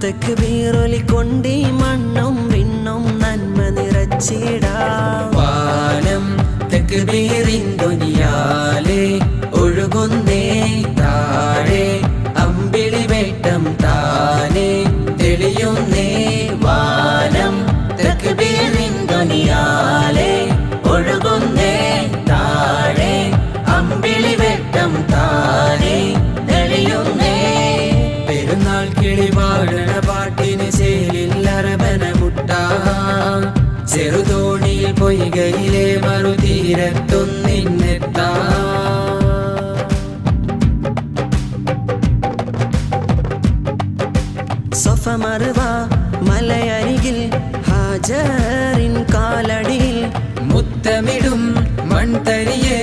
തക്ബീറൊലിക്കൊണ്ടീ മണ്ണും വിണ്ണും നന്മ നിറച്ചിടാം. വാനം തക്ബീറിൻ ദുനിയാലെ ഒഴുകുന്നേ താഴെ അമ്പിളി വേട്ടം താനെ തെളിയുന്നേ. വാനം തക്ബീറിൻ ദുനിയാലെ ഒഴുകുന്നേ താഴെ അമ്പിളി വേട്ടം താനെ തെളിയുന്നേ. പെരുന്നാൾ കിളി പാടണ പാട്ടിന് ചേലിൽ അറബന മുട്ടാം. ചെറുതോണിയിൽ പൊയ്കയിലെ മറുതീരത്തൊന്നിന്നെത്താം. സഫ മർവ മലയരികിൽ ഹാജറിൻ കാലടിയിൽ മുത്തമിടും മൺതരിയെ